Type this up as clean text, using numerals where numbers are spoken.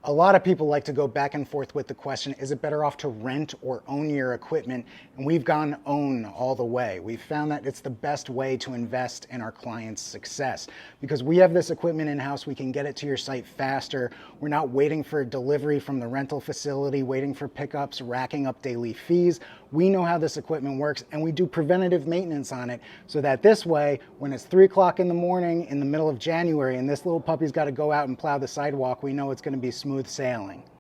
A lot of people like to go back and forth with the question, is it better off to rent or own your equipment? And we've gone own all the way. We've found that it's the best way to invest in our clients' success because we have this equipment in-house. We can get it to your site faster. We're not waiting for delivery from the rental facility, waiting for pickups, racking up daily fees. We know how this equipment works and we do preventative maintenance on it so that this way, when it's 3 o'clock in the morning in the middle of January and this little puppy's got to go out and plow the sidewalk, we know it's going to be smooth sailing.